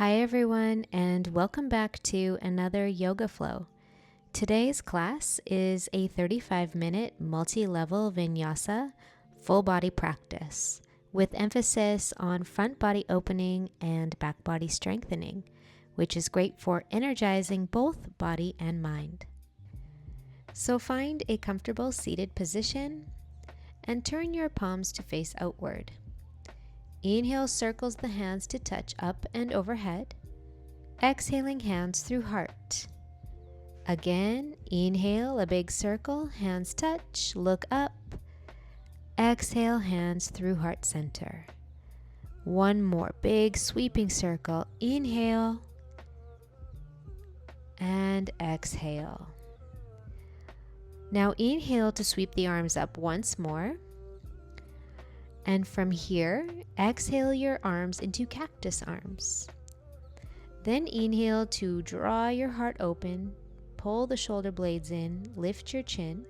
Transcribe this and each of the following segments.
Hi everyone, and welcome back to another yoga flow. Today's class is a 35-minute multi-level Vinyasa full body practice with emphasis on front body opening and back body strengthening, which is great for energizing both body and mind. So find a comfortable seated position and turn your palms to face outward. Inhale circles the hands to touch up and overhead. Exhaling hands through heart. Again, inhale, a big circle, hands touch, look up. Exhale, hands through heart center. One more big sweeping circle. Inhale and exhale. Now inhale to sweep the arms up once more. And from here, exhale your arms into cactus arms. Then inhale to draw your heart open, pull the shoulder blades in, lift your chin,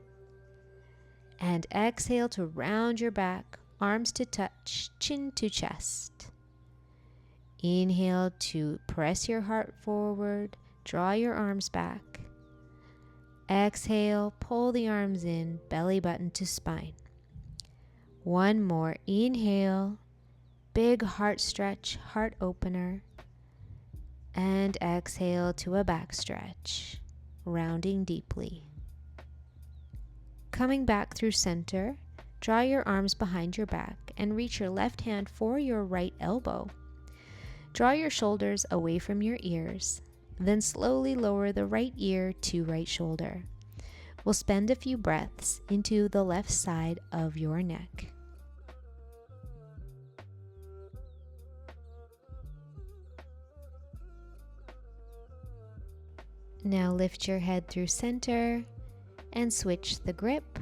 and exhale to round your back, arms to touch, chin to chest. Inhale to press your heart forward, draw your arms back. Exhale, pull the arms in, belly button to spine. One more, inhale, big heart stretch, heart opener. And exhale to a back stretch, rounding deeply. Coming back through center, draw your arms behind your back and reach your left hand for your right elbow. Draw your shoulders away from your ears, then slowly lower the right ear to right shoulder. We'll spend a few breaths into the left side of your neck. Now lift your head through center and switch the grip,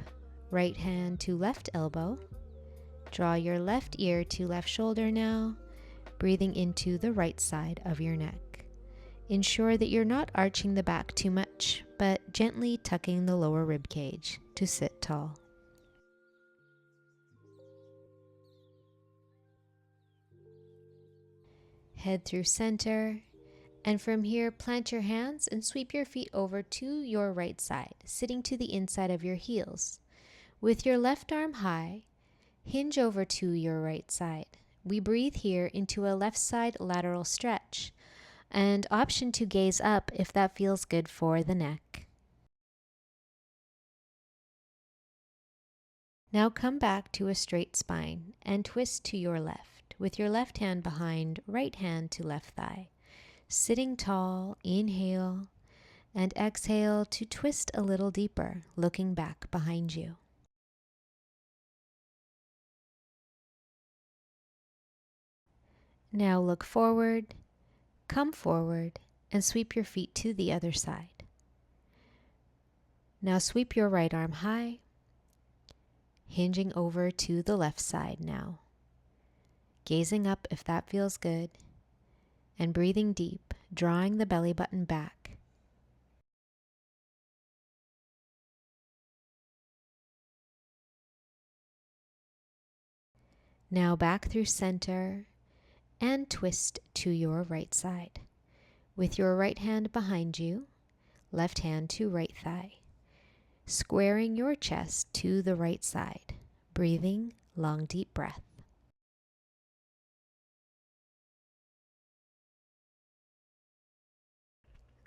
right hand to left elbow. Draw your left ear to left shoulder now, breathing into the right side of your neck. Ensure that you're not arching the back too much, but gently tucking the lower rib cage to sit tall. Head through center. And from here, plant your hands and sweep your feet over to your right side, sitting to the inside of your heels. With your left arm high, hinge over to your right side. We breathe here into a left side lateral stretch, and option to gaze up if that feels good for the neck. Now come back to a straight spine and twist to your left, with your left hand behind right hand to left thigh. Sitting tall, inhale, and exhale to twist a little deeper, looking back behind you. Now look forward, come forward, and sweep your feet to the other side. Now sweep your right arm high, hinging over to the left side now. Gazing up if that feels good, and breathing deep, drawing the belly button back. Now back through center and twist to your right side. With your right hand behind you, left hand to right thigh. Squaring your chest to the right side, breathing long deep breath.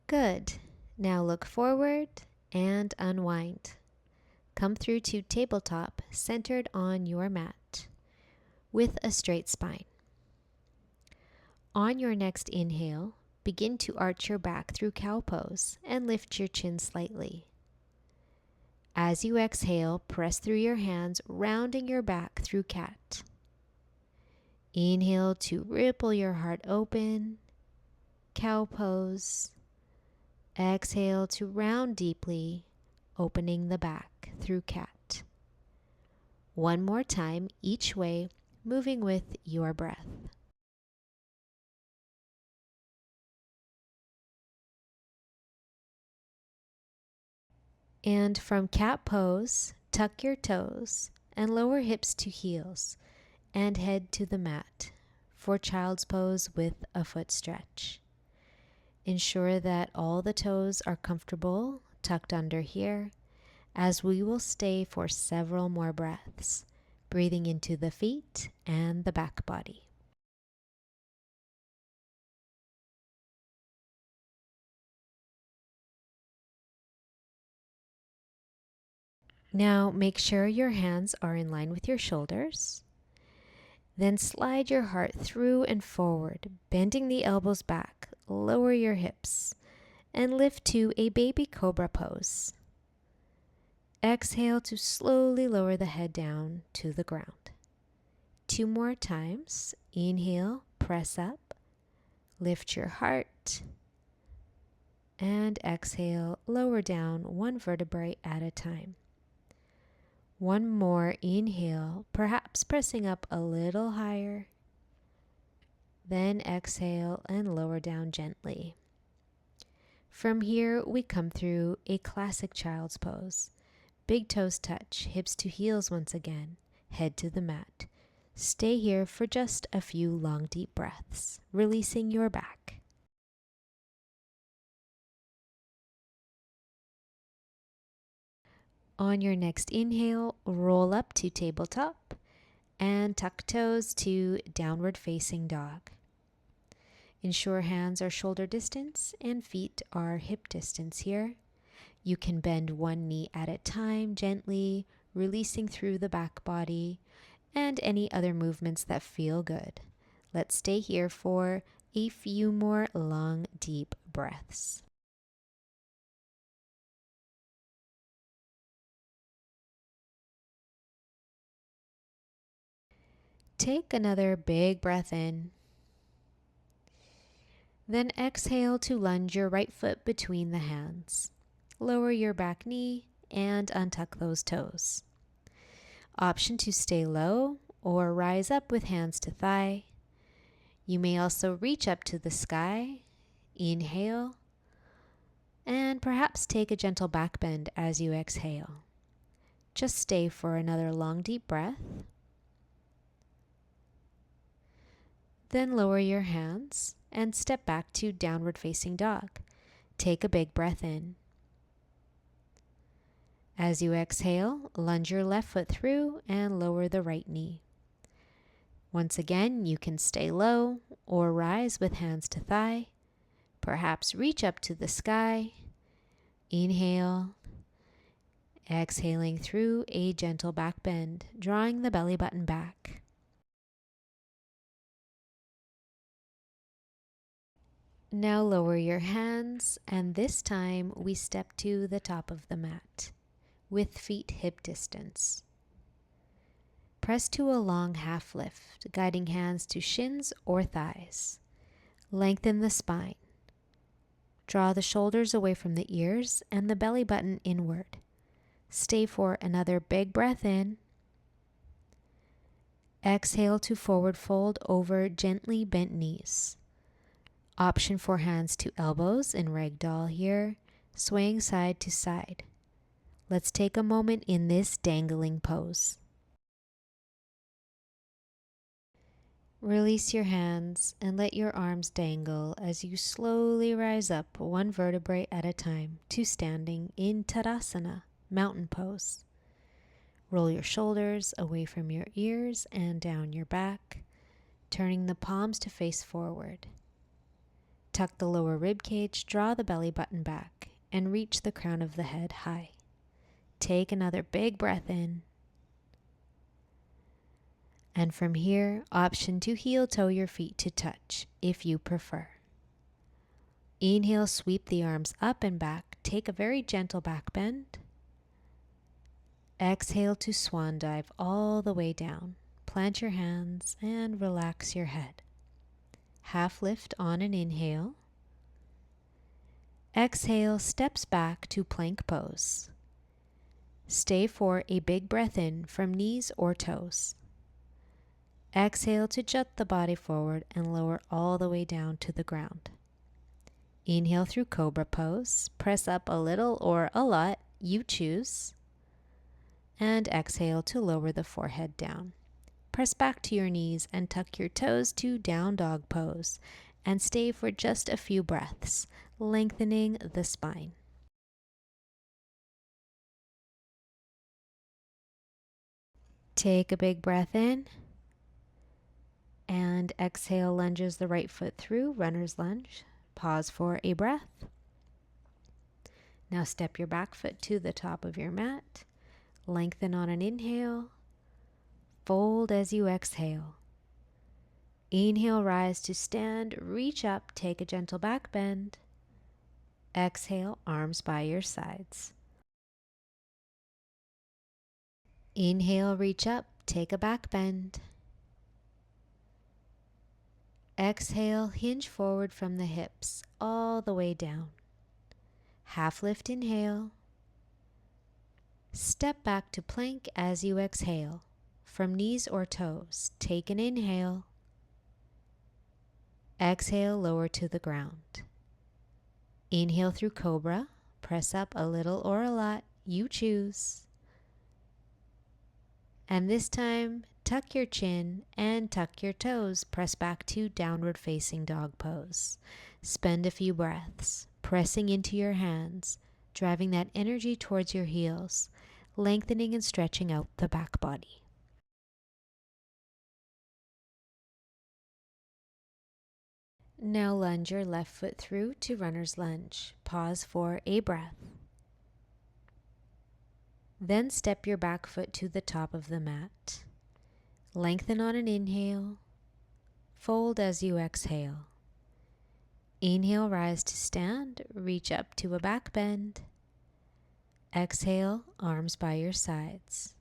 Good. Now look forward and unwind. Come through to tabletop centered on your mat with a straight spine. On your next inhale, begin to arch your back through cow pose and lift your chin slightly. As you exhale, press through your hands, rounding your back through cat. Inhale to ripple your heart open, cow pose. Exhale to round deeply, opening the back through cat. One more time, each way, moving with your breath. And from cat pose, tuck your toes and lower hips to heels and head to the mat for child's pose with a foot stretch. Ensure that all the toes are comfortable, tucked under here, as we will stay for several more breaths, breathing into the feet and the back body. Now make sure your hands are in line with your shoulders. Then slide your heart through and forward, bending the elbows back, lower your hips, and lift to a baby cobra pose. Exhale to slowly lower the head down to the ground. 2 more times. Inhale, press up, lift your heart, and exhale, lower down 1 vertebrae at a time. 1 more. Inhale, perhaps pressing up a little higher. Then exhale and lower down gently. From here, we come through a classic child's pose. Big toes touch, hips to heels once again, head to the mat. Stay here for just a few long, deep breaths, releasing your back. On your next inhale, roll up to tabletop and tuck toes to downward facing dog. Ensure hands are shoulder distance and feet are hip distance here. You can bend 1 knee at a time gently, releasing through the back body and any other movements that feel good. Let's stay here for a few more long, deep breaths. Take another big breath in. Then exhale to lunge your right foot between the hands. Lower your back knee and untuck those toes. Option to stay low or rise up with hands to thigh. You may also reach up to the sky. Inhale. And perhaps take a gentle back bend as you exhale. Just stay for another long, deep breath. Then lower your hands and step back to downward facing dog. Take a big breath in. As you exhale, lunge your left foot through and lower the right knee. Once again, you can stay low or rise with hands to thigh. Perhaps reach up to the sky. Inhale. Exhaling through a gentle back bend, drawing the belly button back. Now lower your hands, and this time we step to the top of the mat with feet hip distance. Press to a long half lift, guiding hands to shins or thighs. Lengthen the spine. Draw the shoulders away from the ears and the belly button inward. Stay for another big breath in. Exhale to forward fold over gently bent knees. Option for hands to elbows in ragdoll here, swaying side to side. Let's take a moment in this dangling pose. Release your hands and let your arms dangle as you slowly rise up 1 vertebrae at a time to standing in Tadasana, mountain pose. Roll your shoulders away from your ears and down your back, turning the palms to face forward. Tuck the lower rib cage, draw the belly button back, and reach the crown of the head high. Take another big breath in. And from here, option to heel toe your feet to touch, if you prefer. Inhale, sweep the arms up and back. Take a very gentle back bend. Exhale to swan dive all the way down. Plant your hands and relax your head. Half lift on an inhale. Exhale, steps back to plank pose. Stay for a big breath in from knees or toes. Exhale to jut the body forward and lower all the way down to the ground. Inhale through cobra pose. Press up a little or a lot, you choose. And exhale to lower the forehead down. press back to your knees and tuck your toes to down dog pose and stay for just a few breaths, lengthening the spine. Take a big breath in and exhale, lunges the right foot through, runner's lunge. Pause for a breath. Now step your back foot to the top of your mat. Lengthen on an inhale. Fold as you exhale. Inhale, rise to stand, reach up, take a gentle back bend. Exhale, arms by your sides. Inhale, reach up, take a back bend. Exhale, hinge forward from the hips, all the way down. Half lift, inhale. Step back to plank as you exhale. From knees or toes, take an inhale. Exhale, lower to the ground. Inhale through cobra, press up a little or a lot, you choose. And this time, tuck your chin and tuck your toes, press back to downward facing dog pose. Spend a few breaths, pressing into your hands, driving that energy towards your heels, lengthening and stretching out the back body. Now lunge your left foot through to runner's lunge. Pause for a breath. Then step your back foot to the top of the mat. Lengthen on an inhale. Fold as you exhale. Inhale, rise to stand, reach up to a back bend. Exhale, arms by your sides.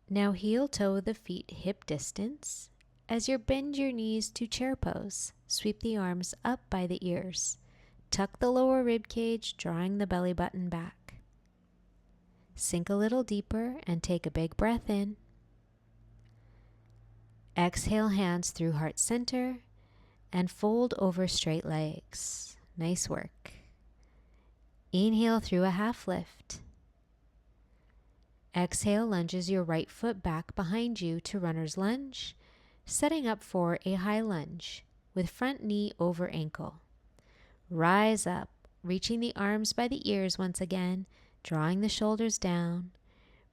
Now heel toe the feet hip distance. As you bend your knees to chair pose, sweep the arms up by the ears. Tuck the lower rib cage, drawing the belly button back. Sink a little deeper and take a big breath in. Exhale, hands through heart center and fold over straight legs. Nice work. Inhale through a half lift. Exhale, lunges your right foot back behind you to runner's lunge, setting up for a high lunge with front knee over ankle. Rise up, reaching the arms by the ears once again, drawing the shoulders down,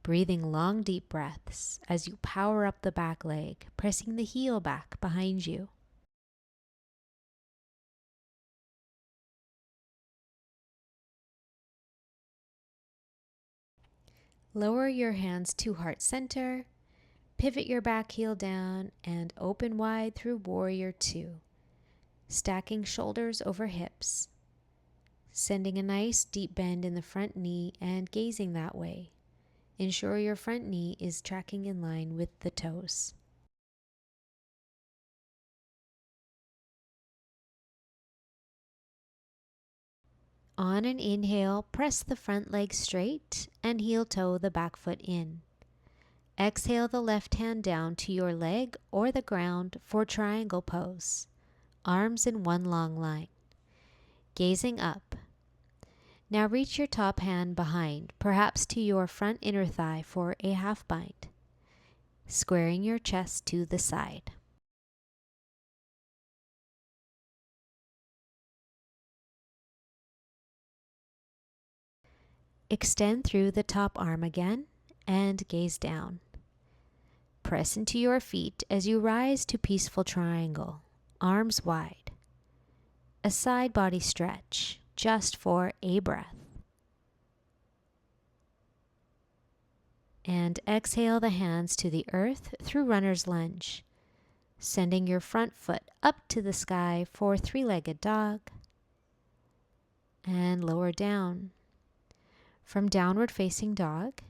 breathing long deep breaths as you power up the back leg, pressing the heel back behind you. Lower your hands to heart center, pivot your back heel down, and open wide through warrior two, stacking shoulders over hips, sending a nice deep bend in the front knee and gazing that way. Ensure your front knee is tracking in line with the toes. On an inhale, press the front leg straight and heel toe the back foot in. Exhale the left hand down to your leg or the ground for triangle pose. Arms in one long line. Gazing up. Now reach your top hand behind, perhaps to your front inner thigh for a half bind. Squaring your chest to the side. Extend through the top arm again and gaze down. Press into your feet as you rise to peaceful triangle, arms wide. A side body stretch, just for a breath. And exhale the hands to the earth through runner's lunge, sending your front foot up to the sky for three-legged dog. And lower down. From downward facing dog,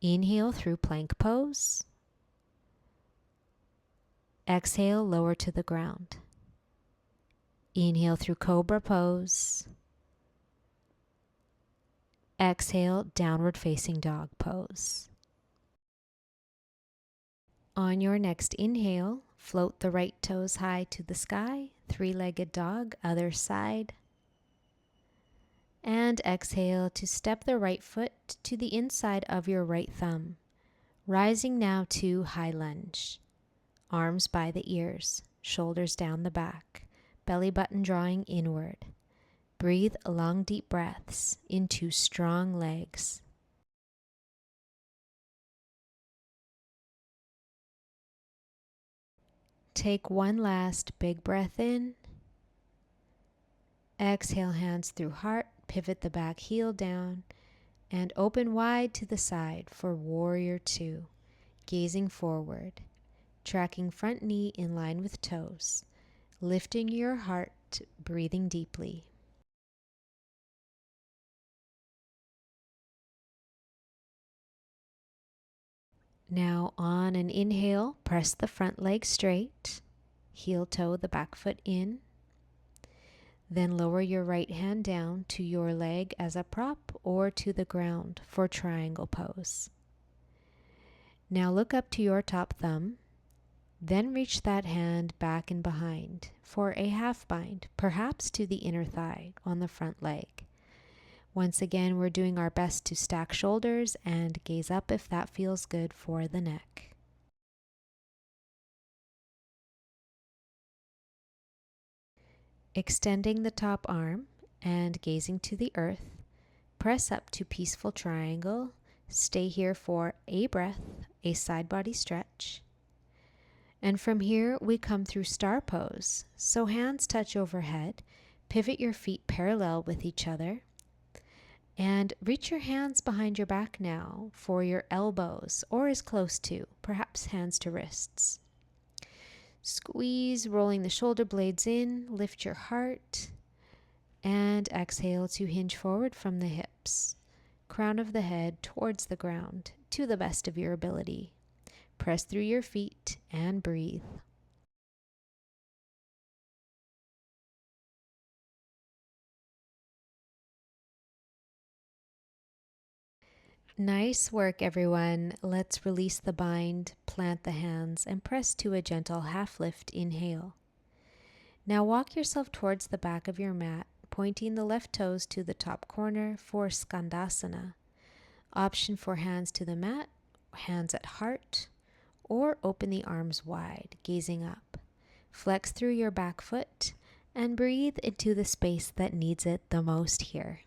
inhale through plank pose. Exhale, lower to the ground. Inhale through cobra pose. Exhale, downward facing dog pose. On your next inhale, float the right toes high to the sky, three-legged dog, other side. And exhale to step the right foot to the inside of your right thumb. Rising now to high lunge. Arms by the ears, shoulders down the back, belly button drawing inward. Breathe long, deep breaths into strong legs. Take one last big breath in. Exhale, hands through heart, pivot the back heel down, and open wide to the side for Warrior Two, gazing forward, tracking front knee in line with toes, lifting your heart, breathing deeply. Now on an inhale, press the front leg straight, heel toe the back foot in. Then lower your right hand down to your leg as a prop or to the ground for triangle pose. Now look up to your top thumb, then reach that hand back and behind for a half bind, perhaps to the inner thigh on the front leg. Once again, we're doing our best to stack shoulders and gaze up if that feels good for the neck. Extending the top arm and gazing to the earth, press up to peaceful triangle. Stay here for a breath, a side body stretch. And from here, we come through star pose. So hands touch overhead, pivot your feet parallel with each other, and reach your hands behind your back now for your elbows, or as close to, perhaps hands to wrists. Squeeze, rolling the shoulder blades in, lift your heart, and exhale to hinge forward from the hips. Crown of the head towards the ground to the best of your ability. Press through your feet and breathe. Nice work, everyone. Let's release the bind, plant the hands, and press to a gentle half lift inhale. Now walk yourself towards the back of your mat, pointing the left toes to the top corner for Skandasana. Option for hands to the mat, hands at heart, or open the arms wide, gazing up. Flex through your back foot and breathe into the space that needs it the most here.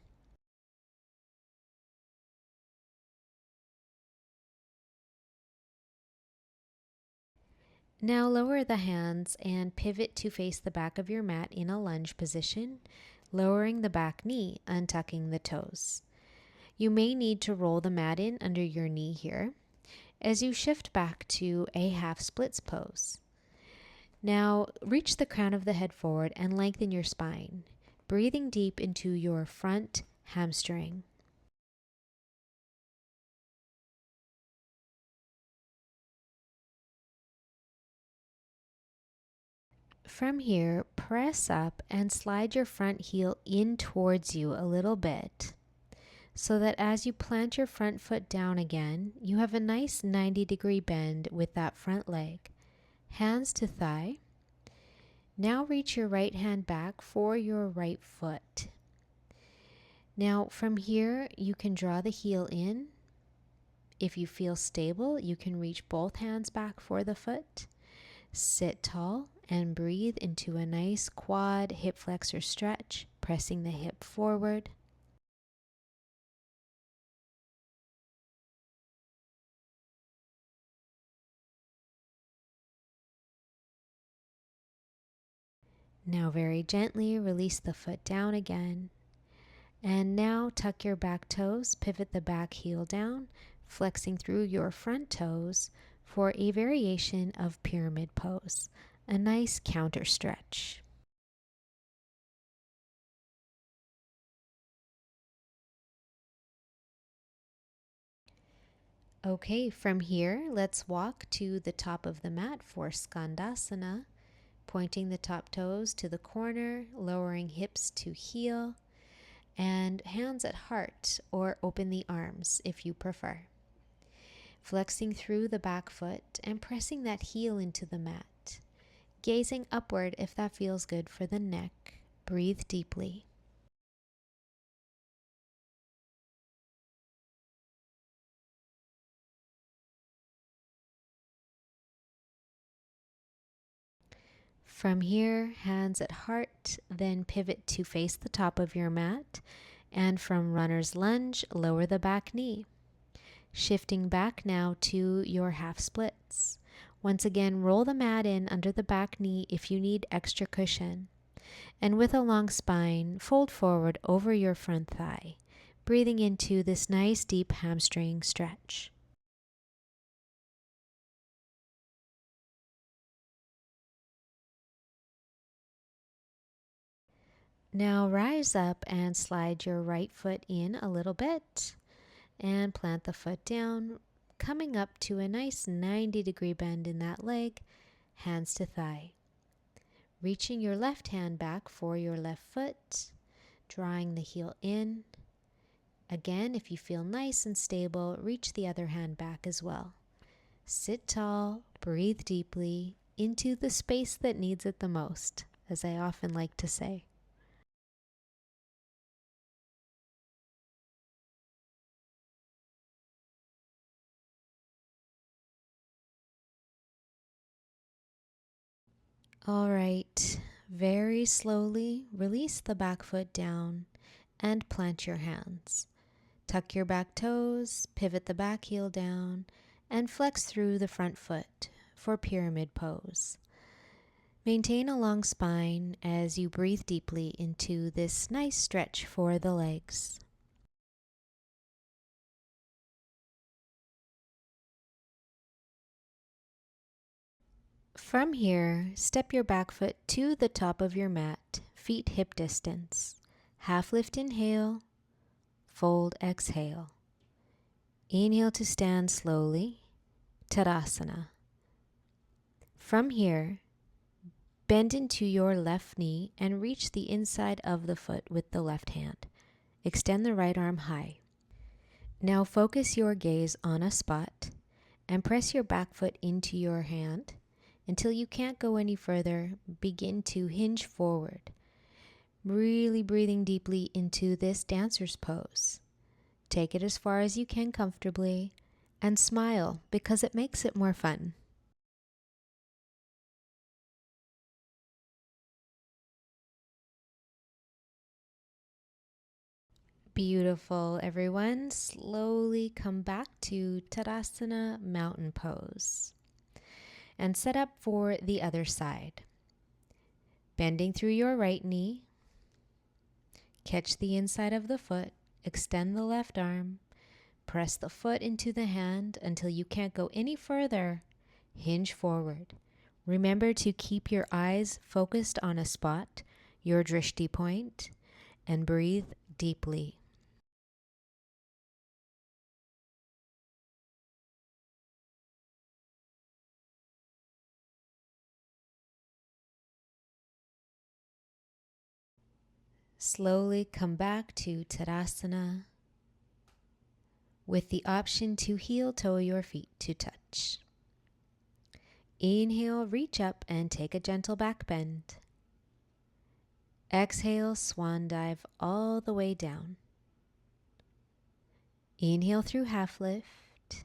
Now lower the hands and pivot to face the back of your mat in a lunge position, lowering the back knee, untucking the toes. You may need to roll the mat in under your knee here as you shift back to a half splits pose. Now reach the crown of the head forward and lengthen your spine, breathing deep into your front hamstring. From here, press up and slide your front heel in towards you a little bit so that as you plant your front foot down again, you have a nice 90-degree bend with that front leg. Hands to thigh. Now reach your right hand back for your right foot. Now from here, you can draw the heel in. If you feel stable, you can reach both hands back for the foot. Sit tall and breathe into a nice quad hip flexor stretch, pressing the hip forward. Now very gently release the foot down again. And now tuck your back toes, pivot the back heel down, flexing through your front toes for a variation of pyramid pose, a nice counter stretch. Okay, from here, let's walk to the top of the mat for Skandasana, pointing the top toes to the corner, lowering hips to heel, and hands at heart or open the arms if you prefer. Flexing through the back foot and pressing that heel into the mat. Gazing upward if that feels good for the neck. Breathe deeply. From here, hands at heart, then pivot to face the top of your mat. And from runner's lunge, lower the back knee. Shifting back now to your half splits. Once again, roll the mat in under the back knee if you need extra cushion. And with a long spine, fold forward over your front thigh, breathing into this nice deep hamstring stretch. Now rise up and slide your right foot in a little bit and plant the foot down, coming up to a nice 90-degree bend in that leg, hands to thigh. Reaching your left hand back for your left foot, drawing the heel in. Again, if you feel nice and stable, reach the other hand back as well. Sit tall, breathe deeply into the space that needs it the most, as I often like to say. All right, very slowly release the back foot down and plant your hands. Tuck your back toes, pivot the back heel down, and flex through the front foot for pyramid pose. Maintain a long spine as you breathe deeply into this nice stretch for the legs. From here, step your back foot to the top of your mat, feet hip distance. Half lift inhale, fold exhale. Inhale to stand slowly, Tadasana. From here, bend into your left knee and reach the inside of the foot with the left hand. Extend the right arm high. Now focus your gaze on a spot and press your back foot into your hand. Until you can't go any further, begin to hinge forward, really breathing deeply into this dancer's pose. Take it as far as you can comfortably and smile because it makes it more fun. Beautiful, everyone. Slowly come back to Tadasana mountain pose. And set up for the other side. Bending through your right knee, catch the inside of the foot, extend the left arm, press the foot into the hand until you can't go any further, hinge forward. Remember to keep your eyes focused on a spot, your drishti point, and breathe deeply. Slowly come back to Tadasana with the option to heel toe your feet to touch. Inhale, reach up and take a gentle back bend. Exhale, swan dive all the way down. Inhale through half lift.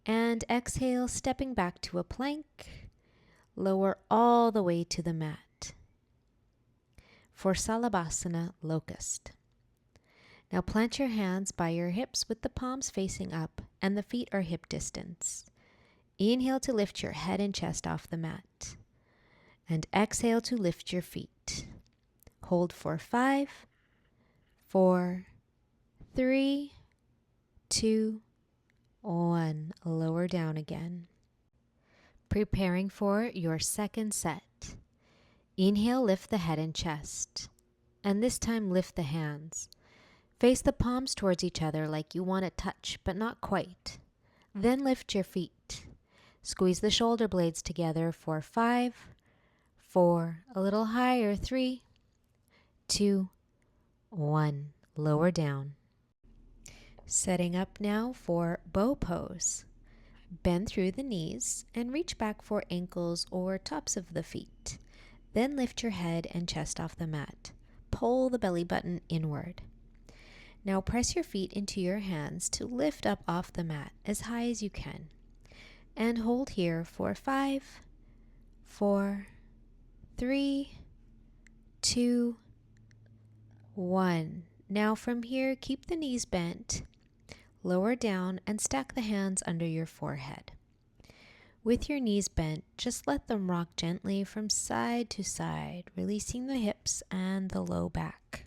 And exhale, stepping back to a plank. Lower all the way to the mat. For Salabhasana, locust. Now plant your hands by your hips with the palms facing up and the feet are hip distance. Inhale to lift your head and chest off the mat. And exhale to lift your feet. Hold for 5, 4, 3, 2, 1. Lower down again. Preparing for your second set. Inhale, lift the head and chest. And this time lift the hands. Face the palms towards each other like you want to touch, but not quite. Then lift your feet. Squeeze the shoulder blades together for 5, 4, a little higher, 3, 2, 1. Lower down. Setting up now for bow pose. Bend through the knees and reach back for ankles or tops of the feet. Then lift your head and chest off the mat. Pull the belly button inward. Now press your feet into your hands to lift up off the mat as high as you can. And hold here for 5, 4, 3, 2, 1. Now from here, keep the knees bent, lower down, and stack the hands under your forehead. With your knees bent, just let them rock gently from side to side, releasing the hips and the low back.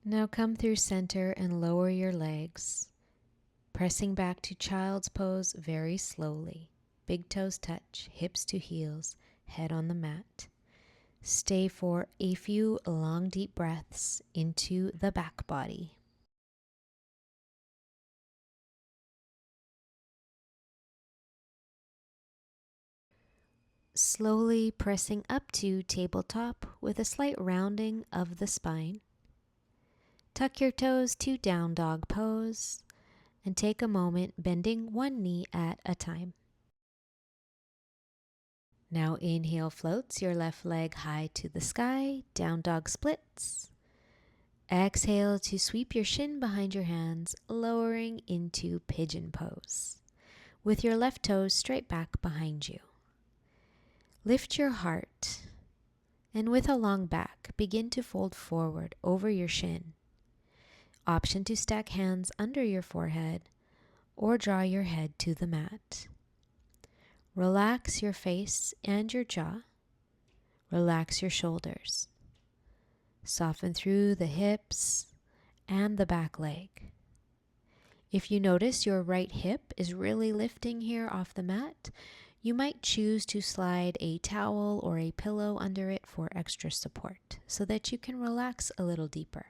Now come through center and lower your legs, pressing back to child's pose very slowly. Big toes touch, hips to heels, head on the mat. Stay for a few long, deep breaths into the back body. Slowly pressing up to tabletop with a slight rounding of the spine. Tuck your toes to down dog pose and take a moment bending one knee at a time. Now inhale floats your left leg high to the sky, down dog splits. Exhale to sweep your shin behind your hands, lowering into pigeon pose, with your left toes straight back behind you. Lift your heart, and with a long back, begin to fold forward over your shin. Option to stack hands under your forehead or draw your head to the mat. Relax your face and your jaw. Relax your shoulders. Soften through the hips and the back leg. If you notice your right hip is really lifting here off the mat, you might choose to slide a towel or a pillow under it for extra support so that you can relax a little deeper.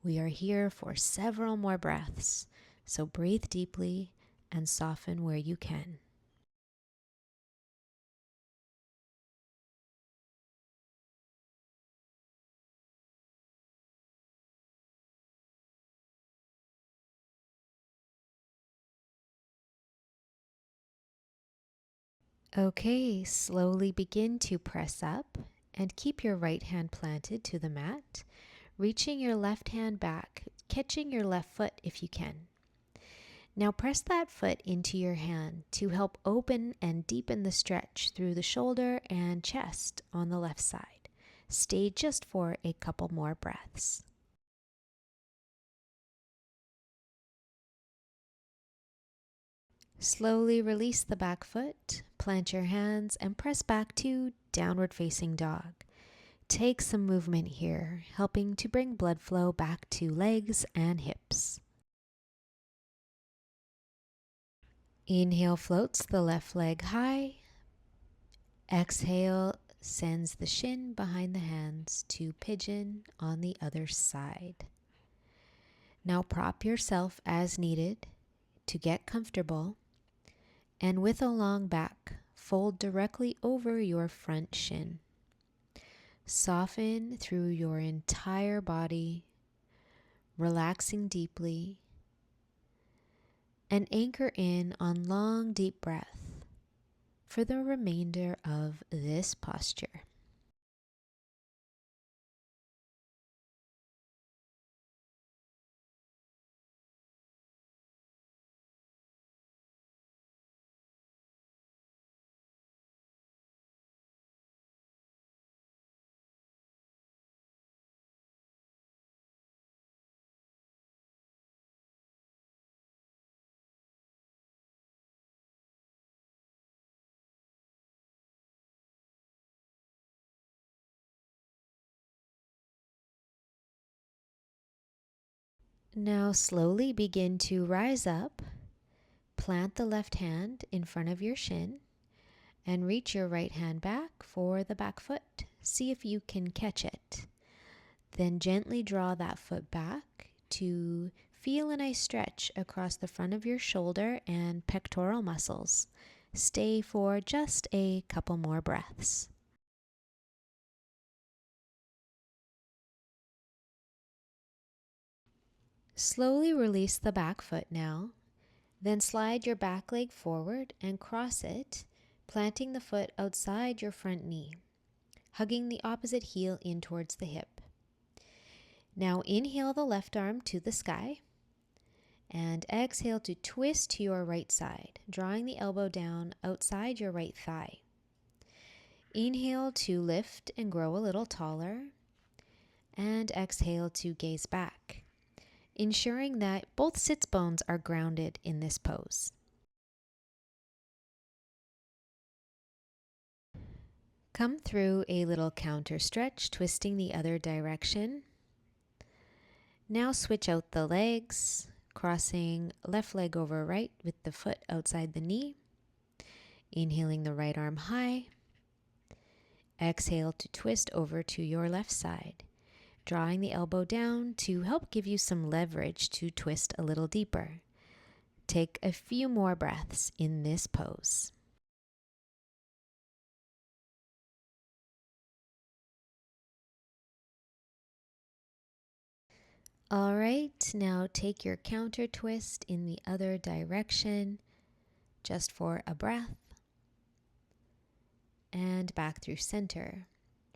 We are here for several more breaths, so breathe deeply and soften where you can. Okay, slowly begin to press up and keep your right hand planted to the mat, reaching your left hand back, catching your left foot if you can. Now press that foot into your hand to help open and deepen the stretch through the shoulder and chest on the left side. Stay just for a couple more breaths. Slowly release the back foot, plant your hands, and press back to downward facing dog. Take some movement here, helping to bring blood flow back to legs and hips. Inhale floats the left leg high. Exhale sends the shin behind the hands to pigeon on the other side. Now prop yourself as needed to get comfortable. And with a long back, fold directly over your front shin. Soften through your entire body, relaxing deeply, and anchor in on long, deep breath for the remainder of this posture. Now slowly begin to rise up, plant the left hand in front of your shin, and reach your right hand back for the back foot. See if you can catch it. Then gently draw that foot back to feel a nice stretch across the front of your shoulder and pectoral muscles. Stay for just a couple more breaths. Slowly release the back foot now. Then slide your back leg forward and cross it, planting the foot outside your front knee, hugging the opposite heel in towards the hip. Now inhale the left arm to the sky and exhale to twist to your right side, drawing the elbow down outside your right thigh. Inhale to lift and grow a little taller, and exhale to gaze back, ensuring that both sits bones are grounded in this pose. Come through a little counter stretch, twisting the other direction. Now switch out the legs, crossing left leg over right with the foot outside the knee. Inhaling the right arm high. Exhale to twist over to your left side, drawing the elbow down to help give you some leverage to twist a little deeper. Take a few more breaths in this pose. All right, now take your counter twist in the other direction, just for a breath, and back through center.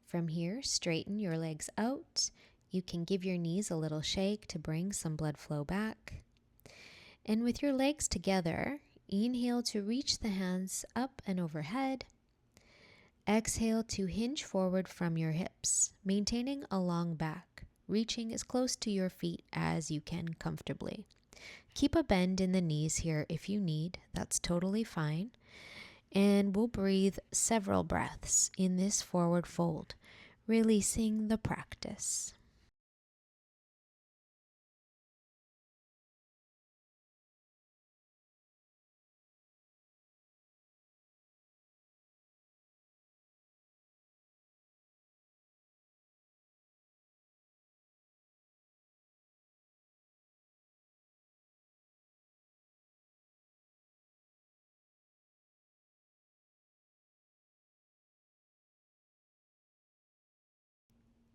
From here, straighten your legs out. You can give your knees a little shake to bring some blood flow back. And with your legs together, inhale to reach the hands up and overhead. Exhale to hinge forward from your hips, maintaining a long back, reaching as close to your feet as you can comfortably. Keep a bend in the knees here if you need, that's totally fine. And we'll breathe several breaths in this forward fold, releasing the practice.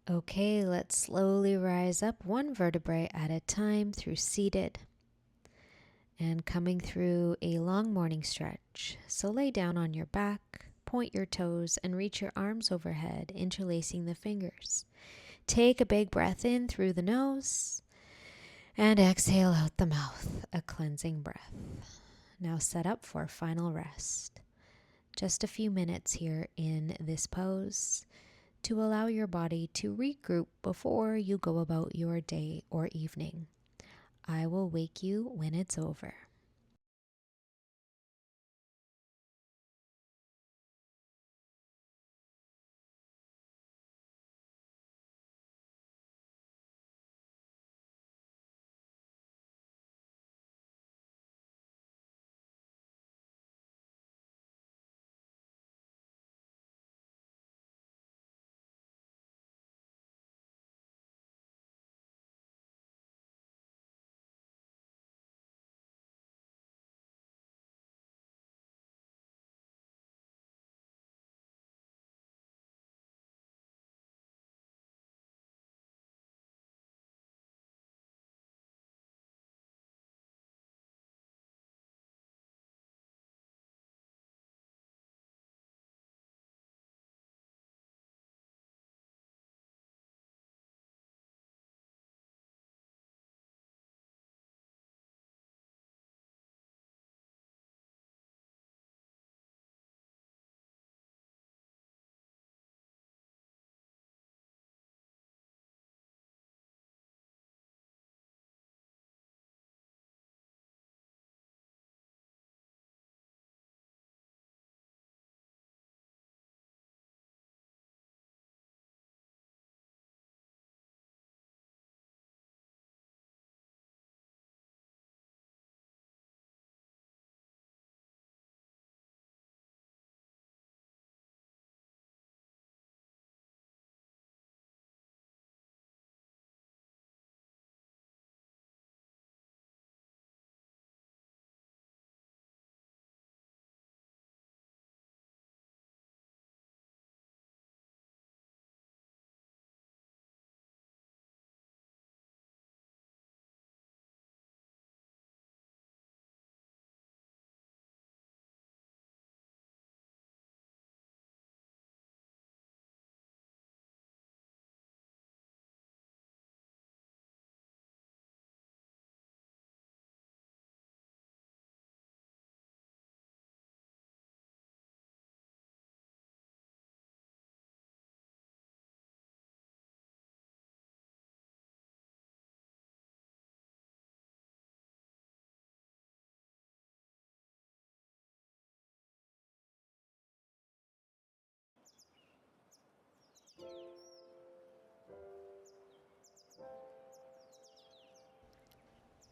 Okay, let's slowly rise up one vertebrae at a time through seated and coming through a long morning stretch. So lay down on your back, point your toes, and reach your arms overhead, interlacing the fingers. Take a big breath in through the nose and exhale out the mouth, a cleansing breath. Now set up for final rest. Just a few minutes here in this pose to allow your body to regroup before you go about your day or evening. I will wake you when it's over.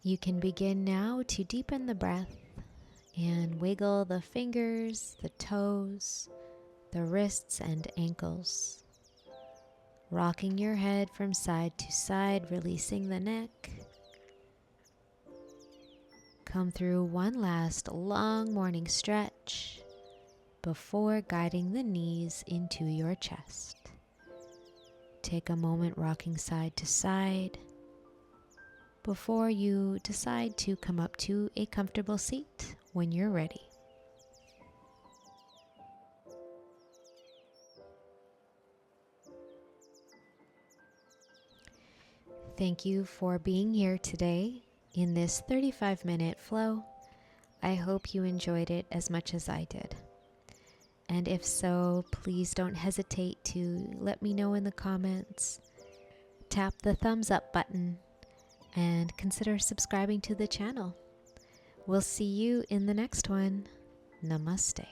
You can begin now to deepen the breath and wiggle the fingers, the toes, the wrists and ankles. Rocking your head from side to side, releasing the neck. Come through one last long morning stretch before guiding the knees into your chest. Take a moment rocking side to side before you decide to come up to a comfortable seat when you're ready. Thank you for being here today in this 35-minute flow. I hope you enjoyed it as much as I did. And if so, please don't hesitate to let me know in the comments. Tap the thumbs up button and consider subscribing to the channel. We'll see you in the next one. Namaste.